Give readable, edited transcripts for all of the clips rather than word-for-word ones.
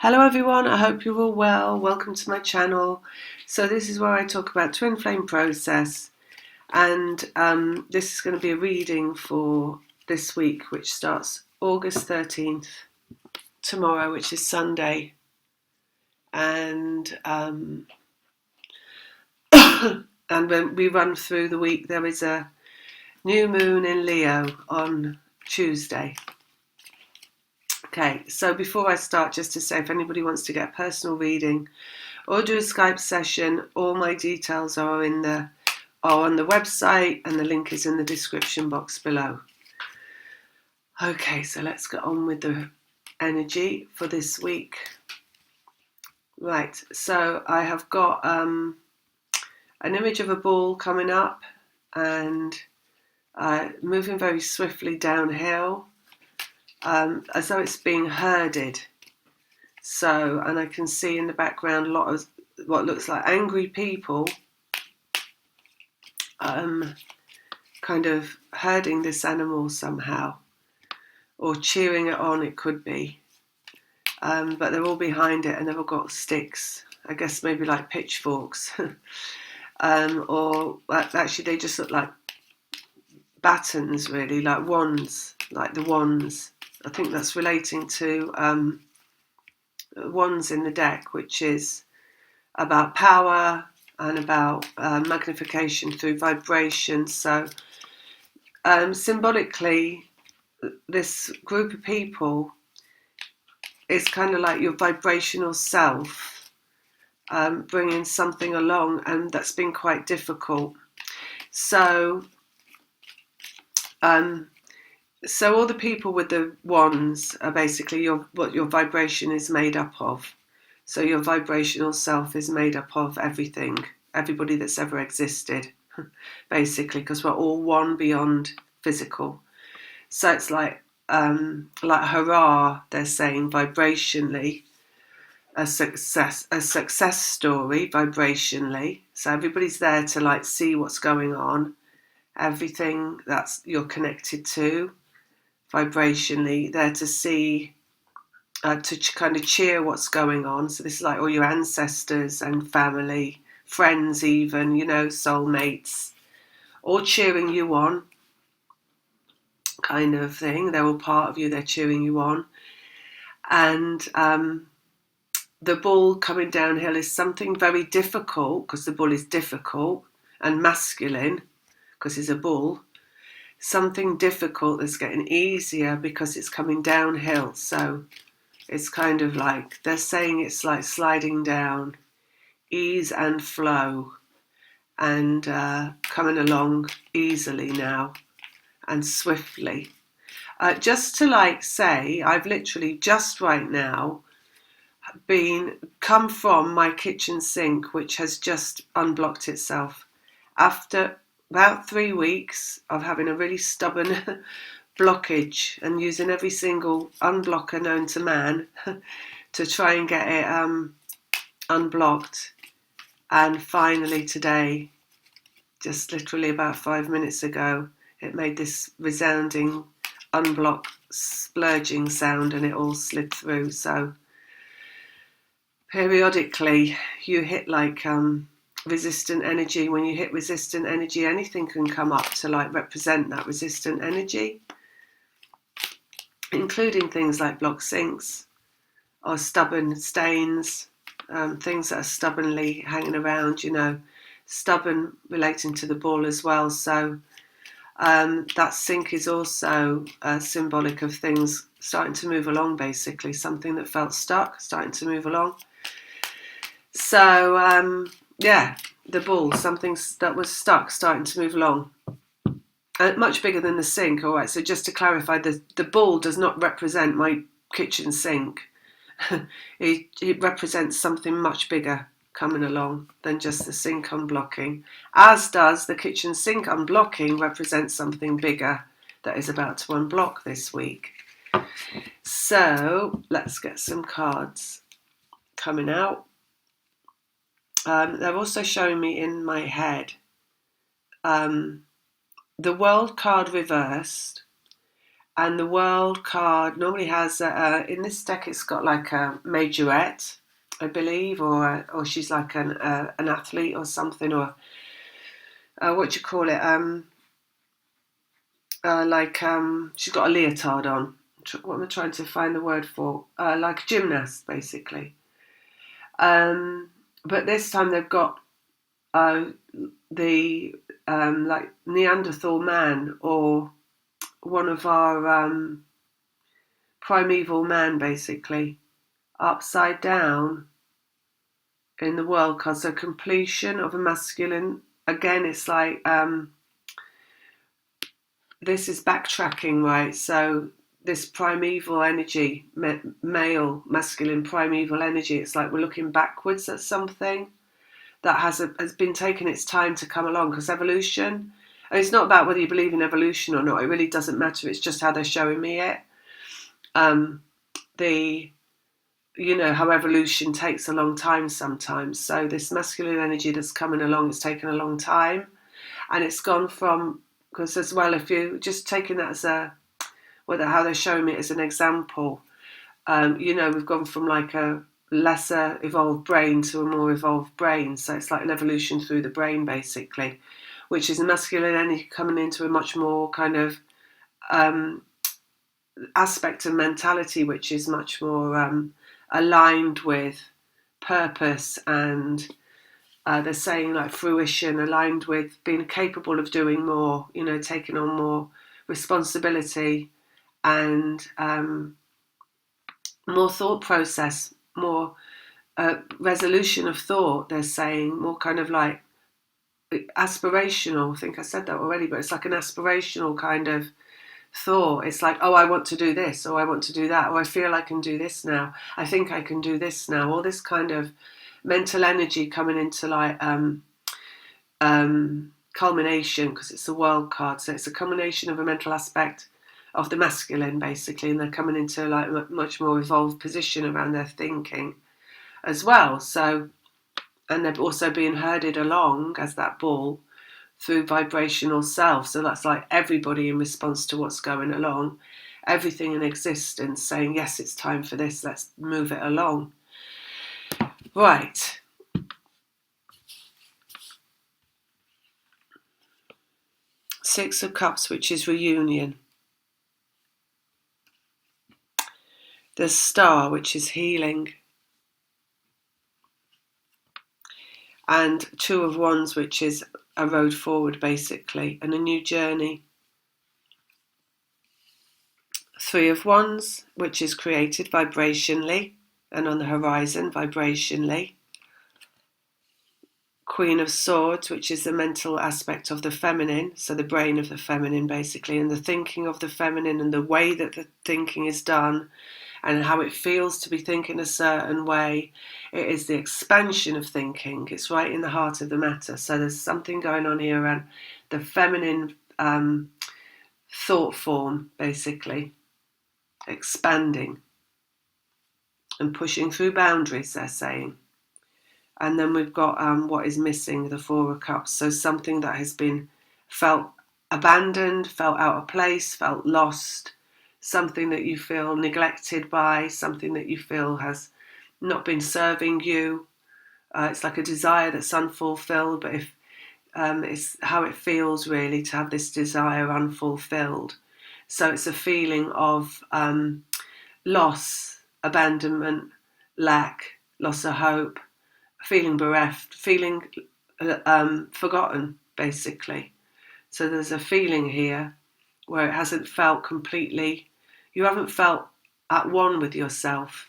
Hello everyone, I hope you're all well. Welcome to my channel. So this is where I talk about twin flame process, and this is going to be a reading for this week, which starts August 13th, tomorrow, which is Sunday, and and when we run through the week, there is a new moon in Leo on Tuesday. Okay, so before I start, just to say, if anybody wants to get a personal reading or do a Skype session, all my details are on the website, and the link is in the description box below. Okay, so let's get on with the energy for this week. Right, so I have got an image of a bull coming up and moving very swiftly downhill, as though it's being herded. So, and I can see in the background a lot of what looks like angry people kind of herding this animal somehow, or cheering it on, it could be. But they're all behind it and they've all got sticks, I guess maybe like pitchforks. Or actually they just look like batons, really, like wands, like the wands. I think that's relating to wands in the deck, which is about power and about magnification through vibration. So symbolically, this group of people is kind of like your vibrational self, bringing something along, and that's been quite difficult. So all the people with the wands are basically what your vibration is made up of. So your vibrational self is made up of everybody that's ever existed, basically, because we're all one beyond physical. So it's like hurrah, they're saying vibrationally, a success story vibrationally. So everybody's there to like see what's going on, everything that's you're connected to vibrationally, there to see, to kind of cheer what's going on. So this is like all your ancestors and family, friends even, soulmates, all cheering you on, kind of thing. They're all part of you, they're cheering you on. And the bull coming downhill is something very difficult, because the bull is difficult, and masculine, because he's a bull. Something difficult that's getting easier because it's coming downhill. So it's kind of like, they're saying it's like sliding down, ease and flow, and coming along easily now and swiftly. Just to like say, I've literally just right now come from my kitchen sink, which has just unblocked itself after about 3 weeks of having a really stubborn blockage and using every single unblocker known to man to try and get it unblocked. And finally today, just literally about 5 minutes ago, it made this resounding unblock splurging sound and it all slid through. So periodically you hit like resistant energy. When you hit resistant energy, anything can come up to like represent that resistant energy, including things like blocked sinks or stubborn stains, things that are stubbornly hanging around, stubborn relating to the ball as well. So that sink is also symbolic of things starting to move along, basically, something that felt stuck, starting to move along. So, the ball, something that was stuck, starting to move along. Much bigger than the sink, all right. So just to clarify, the ball does not represent my kitchen sink. It represents something much bigger coming along than just the sink unblocking, as does the kitchen sink unblocking represent something bigger that is about to unblock this week. So let's get some cards coming out. They're also showing me in my head the World card reversed And the World card normally has, in this deck, it's got like a majorette, I believe, or she's like an athlete or something, or what do you call it? She's got a leotard on. What am I trying to find the word for? Like a gymnast, basically. But this time they've got the like Neanderthal man, or one of our primeval man, basically, upside down in the world card. So completion of a masculine. Again, it's like this is backtracking, right? So this primeval energy, male, masculine, primeval energy, it's like we're looking backwards at something that has been taking its time to come along, because evolution, and it's not about whether you believe in evolution or not, it really doesn't matter, it's just how they're showing me it. How evolution takes a long time sometimes. So this masculine energy that's coming along, it's taken a long time, and it's gone from, because as well, if you just taking that as how they're showing me it as an example, we've gone from like a lesser evolved brain to a more evolved brain. So it's like an evolution through the brain, basically, which is masculine energy coming into a much more kind of aspect of mentality, which is much more aligned with purpose, and they're saying like fruition, aligned with being capable of doing more, taking on more responsibility, and more thought process, more resolution of thought. They're saying more kind of like aspirational. I think I said that already, but it's like an aspirational kind of thought. It's like, oh, I want to do this, or I want to do that, or I feel I can do this now. I think I can do this now. All this kind of mental energy coming into like culmination, because it's a world card. So it's a culmination of a mental aspect of the masculine, basically, and they're coming into like a much more evolved position around their thinking as well. So, and they're also being herded along as that ball through vibrational self. So that's like everybody in response to what's going along, everything in existence saying, yes, it's time for this, let's move it along. Right. Six of Cups, which is reunion. The Star, which is healing. And Two of Wands, which is a road forward, basically, and a new journey. Three of Wands, which is created vibrationally and on the horizon vibrationally. Queen of Swords, which is the mental aspect of the feminine, so the brain of the feminine, basically, and the thinking of the feminine, and the way that the thinking is done, and how it feels to be thinking a certain way. It is the expansion of thinking. It's right in the heart of the matter. So there's something going on here around the feminine thought form, basically, expanding and pushing through boundaries, they're saying. And then we've got what is missing, the Four of Cups. So something that has been felt abandoned, felt out of place, felt lost, something that you feel neglected by, something that you feel has not been serving you. It's like a desire that's unfulfilled, but if it's how it feels really to have this desire unfulfilled. So it's a feeling of loss, abandonment, lack, loss of hope, feeling bereft, feeling forgotten, basically. So there's a feeling here where it hasn't felt completely, you haven't felt at one with yourself,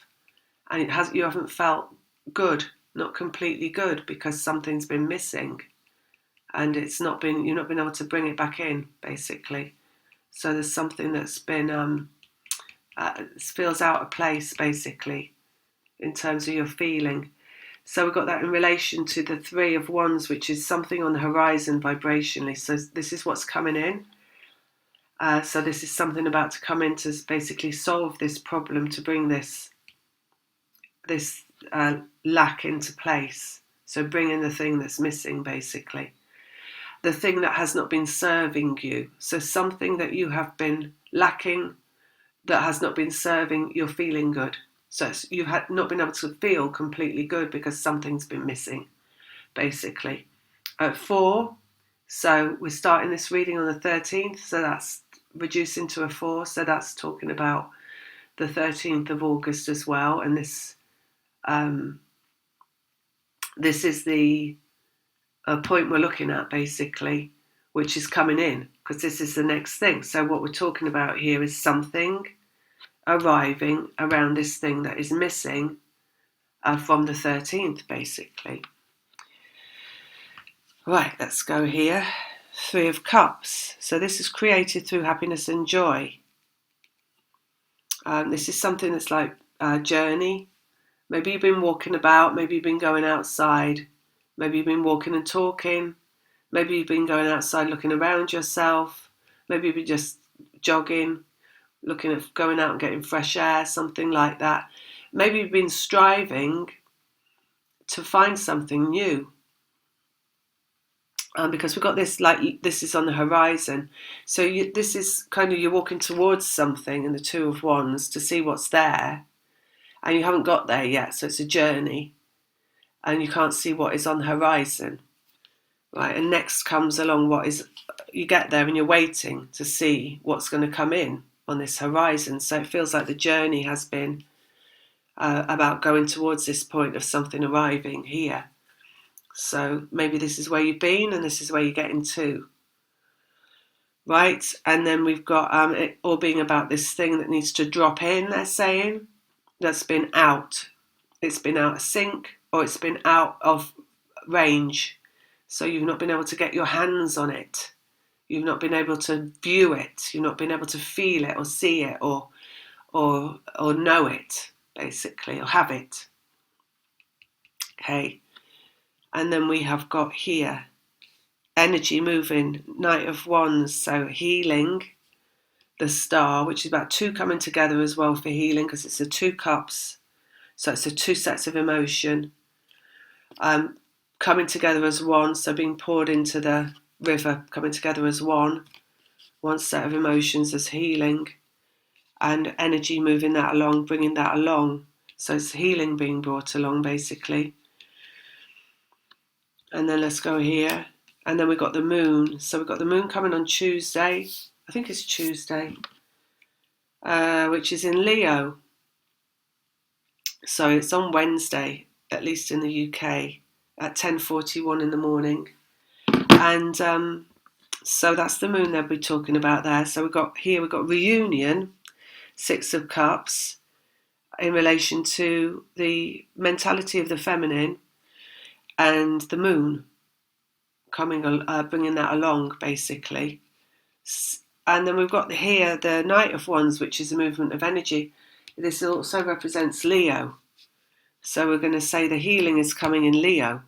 and you haven't felt good, not completely good, because something's been missing, and you've not been able to bring it back in, basically. So there's something that's been feels out of place, basically, in terms of your feeling. So we've got that in relation to the Three of Wands, which is something on the horizon vibrationally. So this is what's coming in. So this is something about to come in to basically solve this problem, to bring this lack into place. So bring in the thing that's missing, basically. The thing that has not been serving you. So something that you have been lacking that has not been serving your feeling good. So you've not been able to feel completely good because something's been missing, basically. At 4, so we're starting this reading on the 13th, so that's reducing to a 4, so that's talking about the 13th of August as well, and this is the point we're looking at, basically, which is coming in, because this is the next thing. So what we're talking about here is something arriving around this thing that is missing from the 13th, basically. Right, let's go here. 3 of Cups. So this is created through happiness and joy. This is something that's like a journey. Maybe you've been walking about, maybe you've been going outside, maybe you've been walking and talking, maybe you've been going outside looking around yourself, maybe you've been just jogging, looking at going out and getting fresh air, something like that. Maybe you've been striving to find something new. Because we've got this, like, this is on the horizon. So this is kind of, you're walking towards something in the 2 of Wands to see what's there. And you haven't got there yet, so it's a journey. And you can't see what is on the horizon. Right, and next comes along you get there and you're waiting to see what's going to come in on this horizon. So it feels like the journey has been about going towards this point of something arriving here. So maybe this is where you've been and this is where you're getting to. Right, and then we've got it all being about this thing that needs to drop in, they're saying, that's been out. It's been out of sync, or it's been out of range. So you've not been able to get your hands on it. You've not been able to view it. You've not been able to feel it or see it or know it, basically, or have it. Okay. And then we have got here energy moving, Knight of Wands, so healing, the Star, which is about 2 coming together as well for healing, because it's the 2 cups. So it's the 2 sets of emotion coming together as one, so being poured into the river, coming together as one set of emotions as healing, and energy moving that along, bringing that along. So it's healing being brought along, basically. And then let's go here. And then we've got the moon. So we've got the moon coming on Tuesday. I think it's Tuesday, which is in Leo. So it's on Wednesday, at least in the UK, at 10:41 in the morning. And so that's the moon they'll be talking about there. So we've got reunion, 6 of Cups, in relation to the mentality of the feminine, and the moon coming, bringing that along, basically. And then we've got here the Knight of Wands, which is a movement of energy. This also represents Leo. So we're going to say the healing is coming in Leo.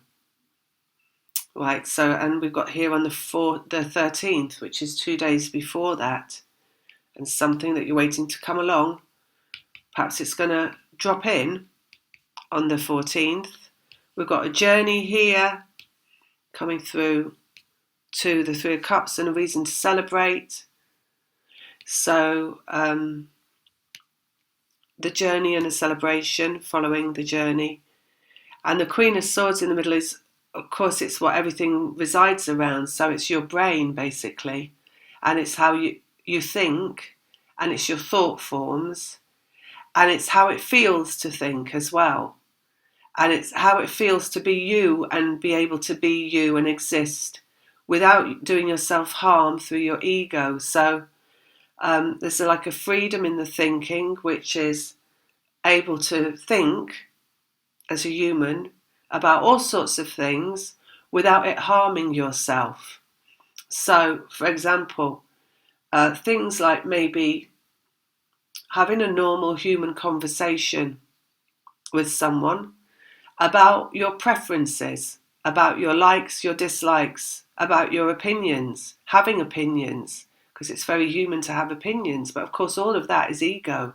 Right, so, and we've got here on the 13th, which is 2 days before that, and something that you're waiting to come along. Perhaps it's going to drop in on the 14th. We've got a journey here coming through to the 3 of Cups and a reason to celebrate. So the journey and a celebration following the journey. And the Queen of Swords in the middle is, of course, it's what everything resides around. So it's your brain, basically. And it's how you think, and it's your thought forms, and it's how it feels to think as well. And it's how it feels to be you and be able to be you and exist without doing yourself harm through your ego. So there's like a freedom in the thinking, which is able to think as a human about all sorts of things without it harming yourself. So, for example, things like maybe having a normal human conversation with someone about your preferences, about your likes, your dislikes, about your opinions, having opinions, because it's very human to have opinions, but of course all of that is ego.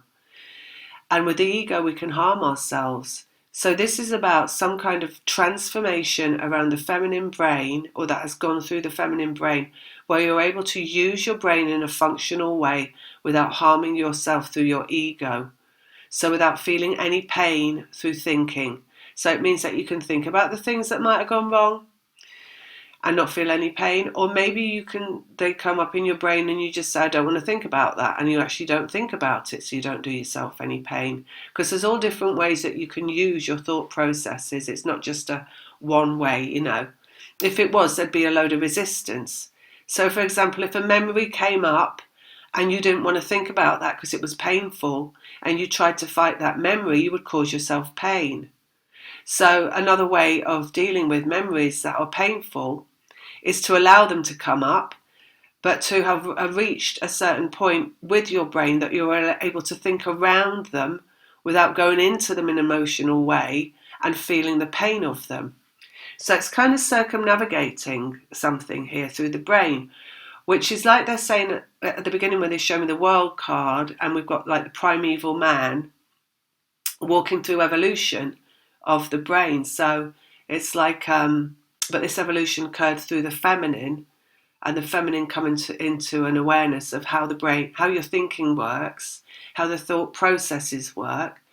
And with the ego we can harm ourselves. So this is about some kind of transformation around the feminine brain, or that has gone through the feminine brain, where you're able to use your brain in a functional way without harming yourself through your ego. So without feeling any pain through thinking. So it means that you can think about the things that might have gone wrong and not feel any pain. Or maybe they come up in your brain and you just say, I don't want to think about that. And you actually don't think about it, so you don't do yourself any pain. Because there's all different ways that you can use your thought processes. It's not just a one way, If it was, there'd be a load of resistance. So for example, if a memory came up and you didn't want to think about that because it was painful, and you tried to fight that memory, you would cause yourself pain. So another way of dealing with memories that are painful is to allow them to come up, but to have reached a certain point with your brain that you're able to think around them without going into them in an emotional way and feeling the pain of them. So it's kind of circumnavigating something here through the brain, which is like they're saying at the beginning when they show me the world card, and we've got like the primeval man walking through evolution of the brain. So it's like, but this evolution occurred through the feminine, and the feminine coming into an awareness of how the brain, how your thinking works, how the thought processes work,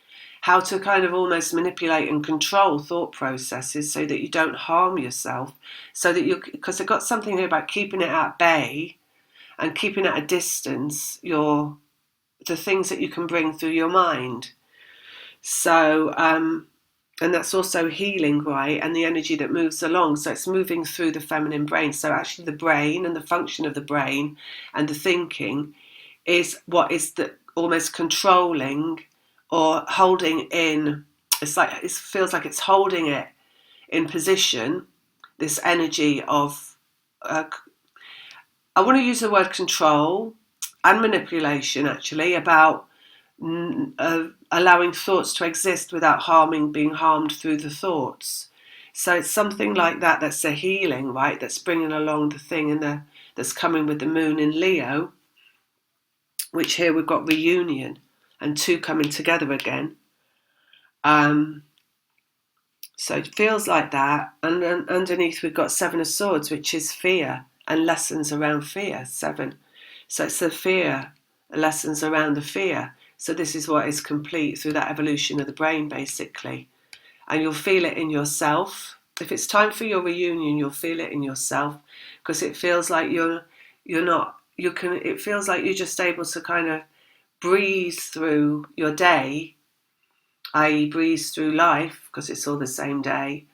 how to kind of almost manipulate and control thought processes so that you don't harm yourself, so that because I've got something here about keeping it at bay and keeping at a distance the things that you can bring through your mind. So, and that's also healing, right? And the energy that moves along. So it's moving through the feminine brain. So actually the brain and the function of the brain and the thinking is what is the almost controlling or holding in. It's like, it feels like it's holding it in position, this energy of, I want to use the word control and manipulation actually, about allowing thoughts to exist without being harmed through the thoughts. So it's something like that that's a healing, right? That's bringing along the thing that's coming with the moon in Leo, which here we've got reunion and two coming together again. So it feels like that. And then underneath we've got Seven of Swords, which is fear and lessons around fear, 7. So it's the fear, lessons around the fear. So this is what is complete through that evolution of the brain, basically. And you'll feel it in yourself. If it's time for your reunion, you'll feel it in yourself, because it feels like it feels like you're just able to kind of breeze through your day, i.e. breeze through life, because it's all the same day,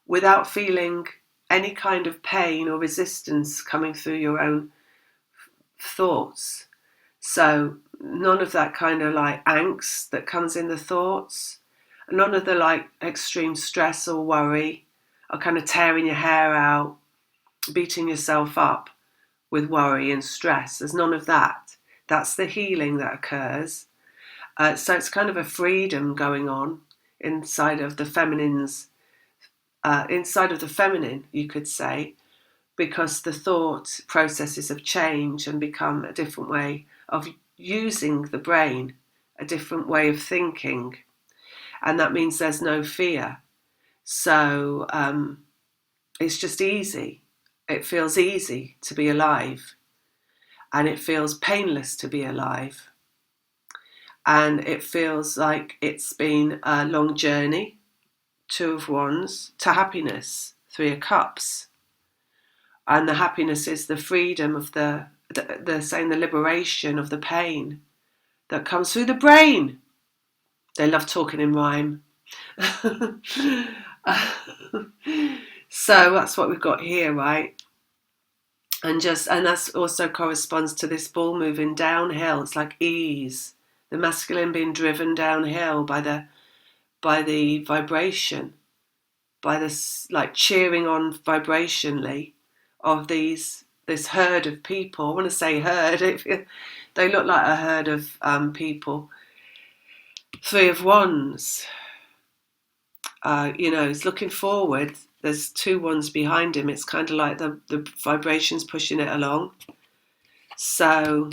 without feeling any kind of pain or resistance coming through your own thoughts. So none of that kind of like angst that comes in the thoughts, none of the like extreme stress or worry, or kind of tearing your hair out, beating yourself up with worry and stress. There's none of that. That's the healing that occurs. So it's kind of a freedom going on inside of the feminine's, inside of the feminine, you could say, because the thought processes have changed and become a different way of using the brain, a different way of thinking. And that means there's no fear. So it's just easy. It feels easy to be alive. And it feels painless to be alive. And it feels like it's been a long journey, 2 of Wands, to happiness, 3 of Cups. And the happiness is the freedom of the liberation of the pain that comes through the brain. They love talking in rhyme. So that's what we've got here, right? And that also corresponds to this ball moving downhill. It's like ease, the masculine being driven downhill by the vibration, by this like cheering on vibrationally of this herd of people. I want to say herd. They look like a herd of people. 3 of Wands. He's looking forward. There's 2 wands behind him. It's kind of like the vibrations pushing it along. So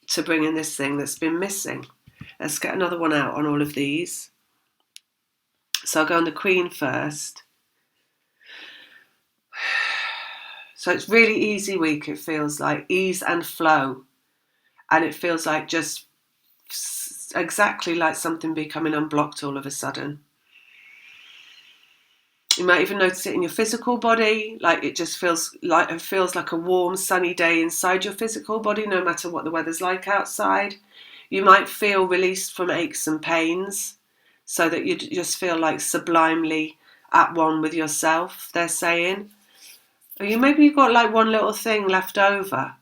to bring in this thing that's been missing. Let's get another one out on all of these. So I'll go on the Queen first. So it's really easy week, it feels like, ease and flow. And it feels like just exactly like something becoming unblocked all of a sudden. You might even notice it in your physical body, like it feels like a warm, sunny day inside your physical body, no matter what the weather's like outside. You might feel released from aches and pains, so that you just feel like sublimely at one with yourself, they're saying. Or maybe you've got like one little thing left over,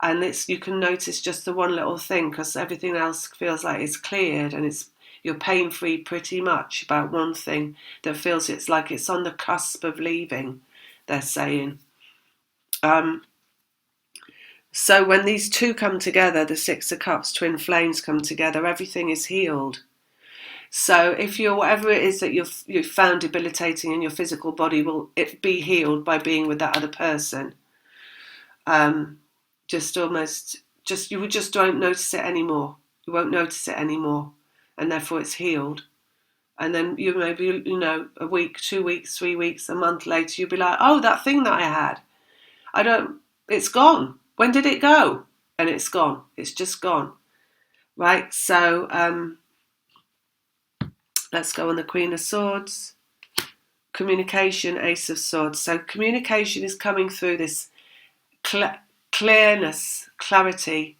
and you can notice just the one little thing because everything else feels like it's cleared, and you're pain-free pretty much about one thing that feels it's like it's on the cusp of leaving, they're saying. So when these two come together, the Six of Cups, twin flames come together, everything is healed. So if whatever it is that you've found debilitating in your physical body, will it be healed by being with that other person? You just don't notice it anymore. You won't notice it anymore, and therefore it's healed. And then you maybe, a week, 2 weeks, 3 weeks, a month later, you'll be like, oh, that thing that I had, it's gone. When did it go? And it's gone. It's just gone. Right? So let's go on the Queen of Swords. Communication, Ace of Swords. So communication is coming through this clearness, clarity,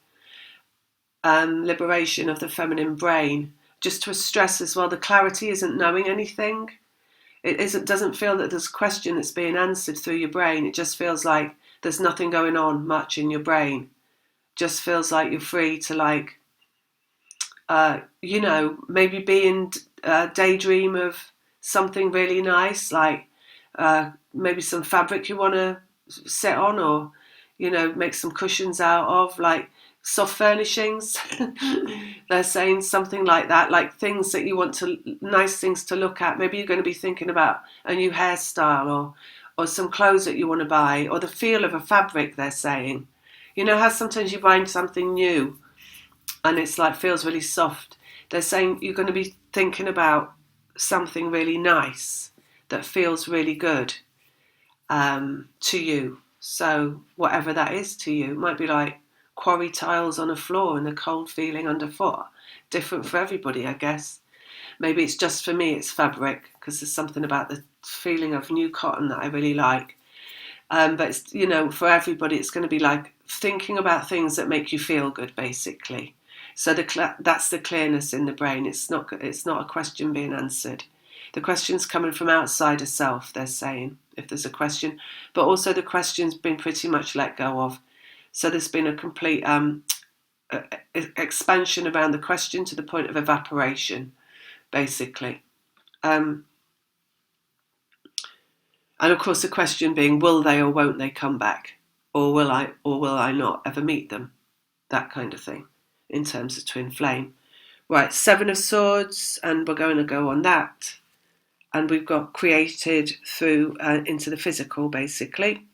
liberation of the feminine brain. Just to stress as well, the clarity isn't knowing anything. It doesn't feel that there's a question that's being answered through your brain. It just feels like there's nothing going on much in your brain. Just feels like you're free to maybe daydream of something really nice, like maybe some fabric you want to sit on, or make some cushions out of, like soft furnishings. They're saying something like that, like things that you want nice things to look at. Maybe you're going to be thinking about a new hairstyle, or some clothes that you want to buy, or the feel of a fabric, they're saying. You know how sometimes you buy something new and it's like feels really soft. They're saying you're going to be thinking about something really nice that feels really good to you. So whatever that is to you, it might be like quarry tiles on a floor and the cold feeling underfoot. Different for everybody, I guess. Maybe it's just for me, it's fabric, because there's something about the feeling of new cotton that I really like. But it's, for everybody, it's going to be like thinking about things that make you feel good, basically. So that's the clearness in the brain. It's not a question being answered. The question's coming from outside of self, they're saying, if there's a question. But also the question's been pretty much let go of. So there's been a complete expansion around the question to the point of evaporation, basically. And of course the question being, will they or won't they come back? Or will I not ever meet them? That kind of thing, in terms of twin flame. Right, Seven of Swords, and we're going to go on that. And we've got created through into the physical, basically.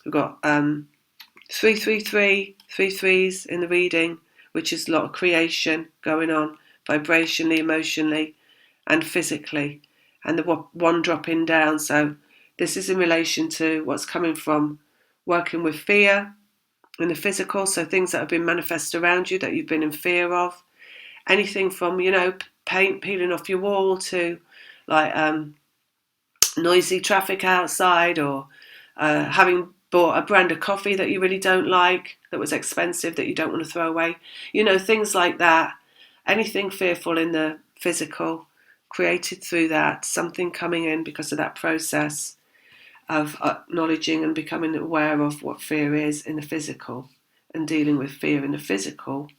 We've got 333, 3 threes in the reading, which is a lot of creation going on, vibrationally, emotionally, and physically. And the one dropping down. So this is in relation to what's coming from working with fear in the physical. So things that have been manifest around you that you've been in fear of. Anything from, paint peeling off your wall to like noisy traffic outside, or having bought a brand of coffee that you really don't like, that was expensive, that you don't want to throw away. Things like that. Anything fearful in the physical, created through that, something coming in because of that process of acknowledging and becoming aware of what fear is in the physical and dealing with fear in the physical.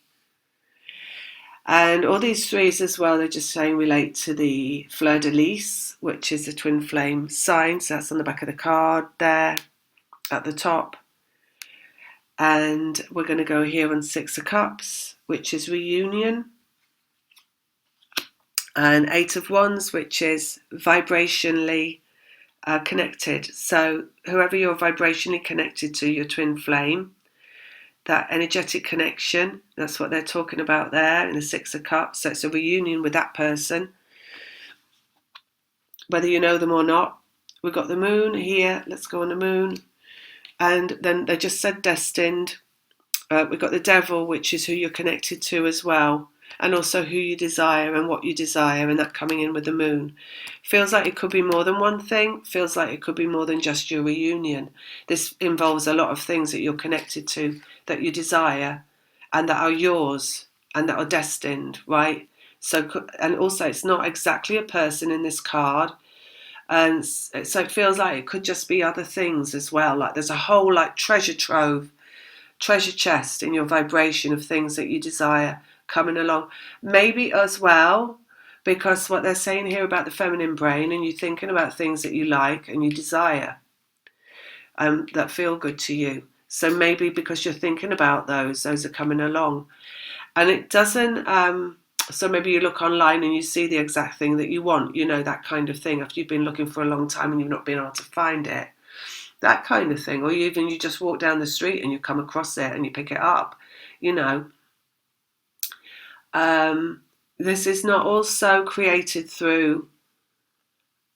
And all these threes as well, they're just saying relate to the fleur de lis, which is the twin flame sign. So that's on the back of the card there at the top. And we're going to go here on Six of Cups, which is reunion. And Eight of Wands, which is vibrationally connected. So whoever you're vibrationally connected to, your twin flame, that energetic connection, that's what they're talking about there in the Six of Cups. So it's a reunion with that person. whether you know them or not. We've got the moon here. Let's go on the moon. And then they just said destined. We've got the devil, which is who you're connected to as well, and also who you desire and what you desire, and that coming in with the moon. Feels like it could be more than one thing. Feels like it could be more than just your reunion. This involves a lot of things that you're connected to, that you desire, and that are yours, and that are destined, right? So, and also it's not exactly a person in this card. And so it feels like it could just be other things as well. Like there's a whole like treasure trove, treasure chest in your vibration of things that you desire coming along. Maybe as well, because what they're saying here about the feminine brain, and you're thinking about things that you like and you desire, that feel good to you. So maybe because you're thinking about those are coming along. And it doesn't, so maybe you look online and you see the exact thing that you want, that kind of thing. If you've been looking for a long time and you've not been able to find it, that kind of thing. Or even you just walk down the street and you come across it and you pick it up, This is not also created through,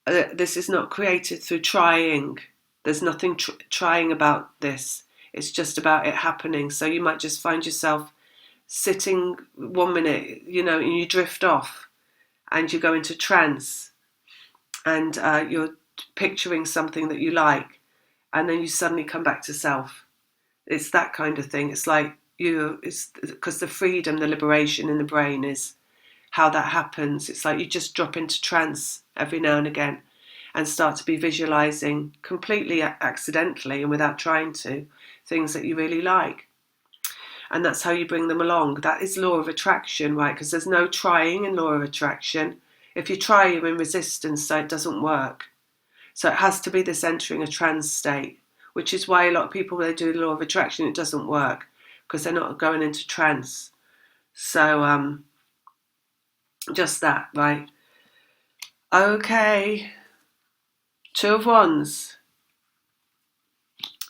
this is not created through trying. There's nothing trying about this. It's just about it happening. So you might just find yourself sitting 1 minute, and you drift off and you go into trance and you're picturing something that you like, and then you suddenly come back to self. It's that kind of thing. It's like it's because the freedom, the liberation in the brain is how that happens. It's like you just drop into trance every now and again and start to be visualizing completely accidentally and without trying to, things that you really like. And that's how you bring them along. That is law of attraction, right? Because there's no trying in law of attraction. If you try, you're in resistance, so it doesn't work. So it has to be this entering a trance state, which is why a lot of people, when they do the law of attraction, it doesn't work, because they're not going into trance. So just that, right? Okay. Two of Wands.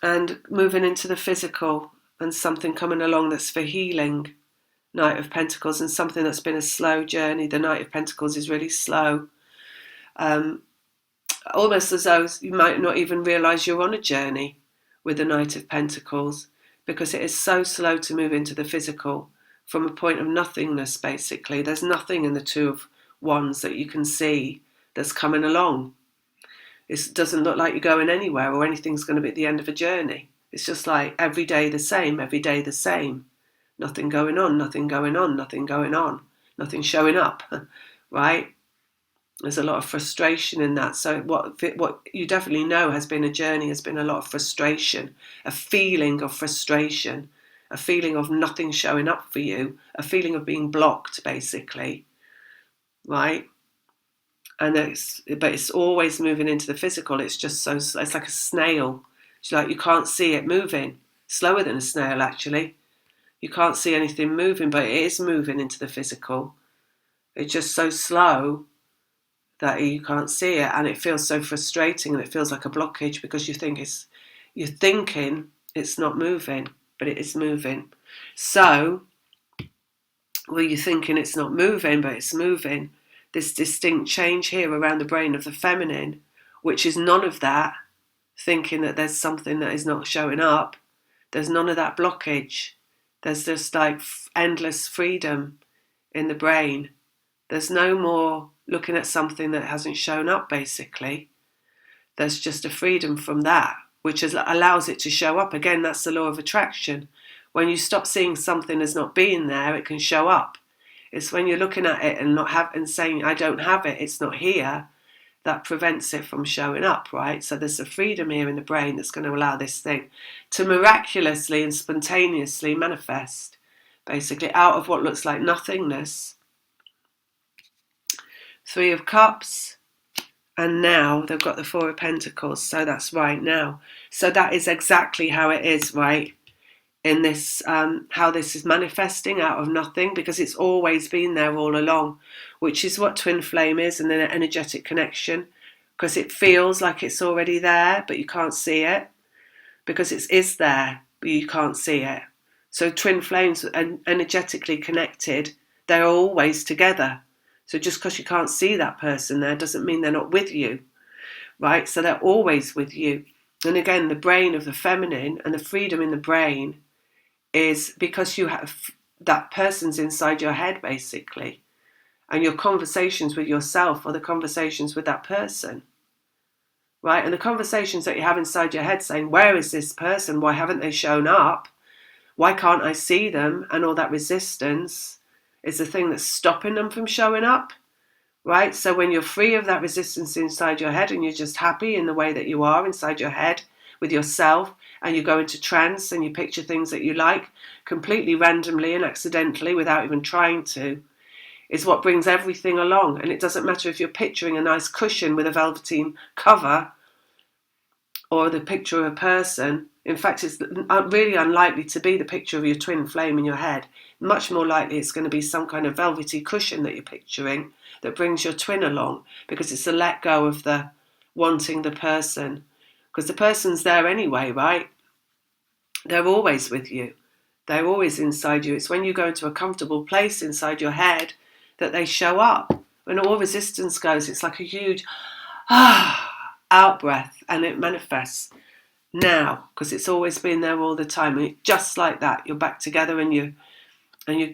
And moving into the physical, and something coming along that's for healing. Knight of Pentacles, and something that's been a slow journey. The Knight of Pentacles is really slow. Almost as though you might not even realise you're on a journey with the Knight of Pentacles, because it is so slow to move into the physical from a point of nothingness, basically. There's nothing in the Two of Wands that you can see that's coming along. It doesn't look like you're going anywhere or anything's going to be at the end of a journey. It's just like every day the same, every day the same. Nothing going on, nothing going on, nothing going on, nothing showing up, right? There's a lot of frustration in that. So what you definitely know has been a journey, has been a lot of frustration, a feeling of frustration, a feeling of nothing showing up for you, a feeling of being blocked, basically, right? And it's always moving into the physical. It's just it's like a snail. It's like you can't see it moving. Slower than a snail, actually. You can't see anything moving, but it is moving into the physical. It's just so slow that you can't see it, and it feels so frustrating, and it feels like a blockage, because you're thinking it's not moving, but it is moving. So, you're thinking it's not moving, but it's moving. This distinct change here around the brain of the feminine, which is none of that, thinking that there's something that is not showing up. There's none of that blockage. There's just like endless freedom in the brain. There's no more looking at something that hasn't shown up, basically. There's just a freedom from that, which allows it to show up. Again, that's the law of attraction. When you stop seeing something as not being there, it can show up. It's when you're looking at it and saying, I don't have it, it's not here, that prevents it from showing up, right? So there's a freedom here in the brain that's going to allow this thing to miraculously and spontaneously manifest, basically, out of what looks like nothingness. Three of Cups, and now they've got the Four of Pentacles, so that's right now. So that is exactly how it is, right? In this, how this is manifesting out of nothing, because it's always been there all along, which is what twin flame is, and then an energetic connection, because it feels like it's already there, but you can't see it, because it is there, but you can't see it. So twin flames are energetically connected. They're always together. So just because you can't see that person there doesn't mean they're not with you, right? So they're always with you. And again, the brain of the feminine and the freedom in the brain is because you have that person's inside your head, basically. And your conversations with yourself are the conversations with that person, right? And the conversations that you have inside your head saying, where is this person? Why haven't they shown up? Why can't I see them? And all that resistance is the thing that's stopping them from showing up, right? So when you're free of that resistance inside your head and you're just happy in the way that you are inside your head with yourself, and you go into trance and you picture things that you like completely randomly and accidentally without even trying to, is what brings everything along. And it doesn't matter if you're picturing a nice cushion with a velveteen cover or the picture of a person. In fact, it's really unlikely to be the picture of your twin flame in your head. Much more likely it's going to be some kind of velvety cushion that you're picturing that brings your twin along, because it's a let go of the wanting the person. Because the person's there anyway, right? They're always with you. They're always inside you. It's when you go into a comfortable place inside your head that they show up. When all resistance goes, it's like a huge out breath, and it manifests now, because it's always been there all the time. And just like that, you're back together, and you're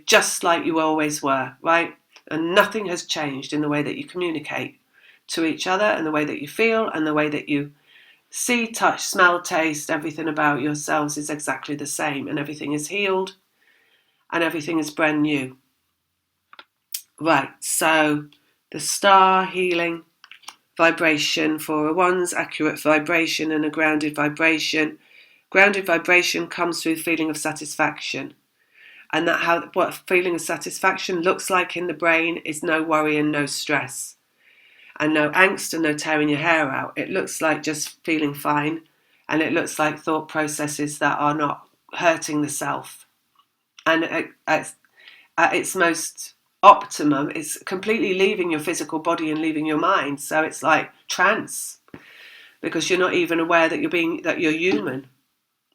just like you always were, right? And nothing has changed in the way that you communicate to each other, and the way that you feel, and the way that you see, touch, smell, taste. Everything about yourselves is exactly the same, and everything is healed, and everything is brand new. Right, so the star healing vibration for a one's accurate vibration and a grounded vibration. Grounded vibration comes through feeling of satisfaction. And what feeling of satisfaction looks like in the brain is no worry and no stress. And no angst and no tearing your hair out. It looks like just feeling fine. And it looks like thought processes that are not hurting the self. And at its most optimum, it's completely leaving your physical body and leaving your mind. So it's like trance, because you're not even aware that you're human,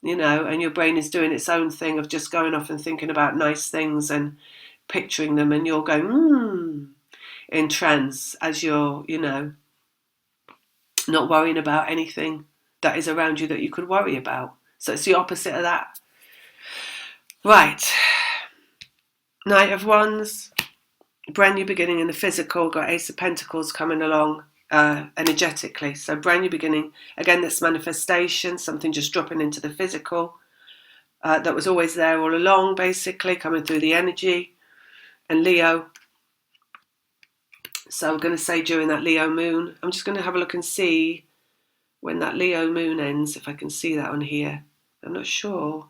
and your brain is doing its own thing of just going off and thinking about nice things and picturing them, and you're going in trance as you're, not worrying about anything that is around you that you could worry about. So it's the opposite of that. Right. Knight of Wands, brand new beginning in the physical. Got Ace of Pentacles coming along energetically. So brand new beginning. Again, this manifestation, something just dropping into the physical that was always there all along, basically, coming through the energy. And Leo. So I'm going to say during that Leo moon, I'm just going to have a look and see when that Leo moon ends, if I can see that on here. I'm not sure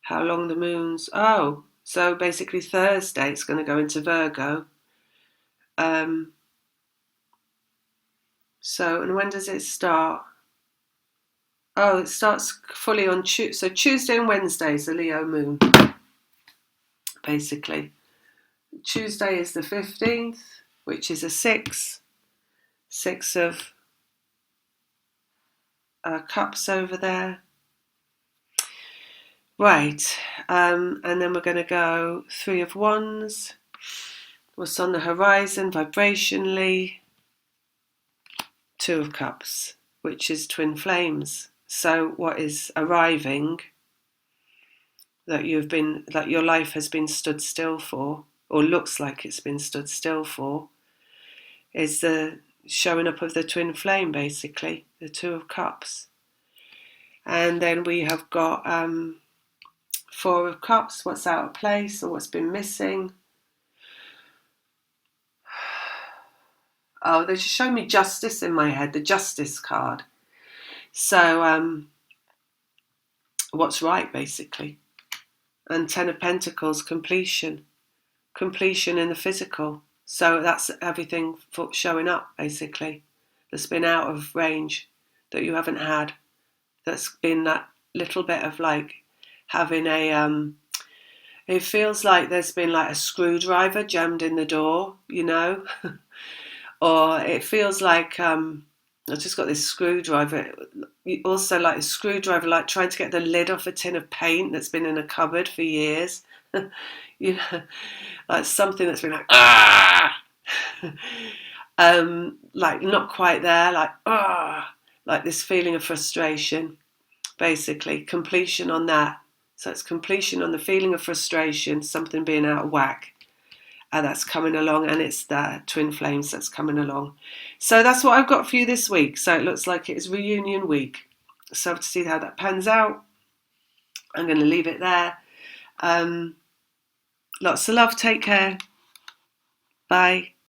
how long the moon's... Oh, so basically Thursday it's going to go into Virgo. So, and when does it start? Oh, it starts fully on Tuesday. So Tuesday and Wednesday is the Leo moon, basically. Tuesday is the 15th, which is a 6 of cups over there. Right, and then we're going to go 3 of Wands. What's on the horizon vibrationally? 2 of Cups, which is twin flames. So what is arriving that your life has been stood still for, or looks like it's been stood still for, is the showing up of the twin flame, basically, the 2 of Cups. And then we have got 4 of Cups, what's out of place or what's been missing. Oh, they just show me justice in my head, the justice card. So what's right, basically. And 10 of Pentacles, completion in the physical. So that's everything showing up, basically, that's been out of range, that you haven't had. That's been that little bit of like having it feels like there's been like a screwdriver jammed in the door, or it feels like I've just got this screwdriver. Also like a screwdriver, like trying to get the lid off a tin of paint that's been in a cupboard for years. Like something that's been like, like not quite there, like this feeling of frustration, basically. Completion on that. So it's completion on the feeling of frustration, something being out of whack. That's coming along, and it's the twin flames that's coming along. So that's what I've got for you this week. So it looks like it's reunion week. So to see how that pans out, I'm going to leave it there. Lots of love. Take care. Bye.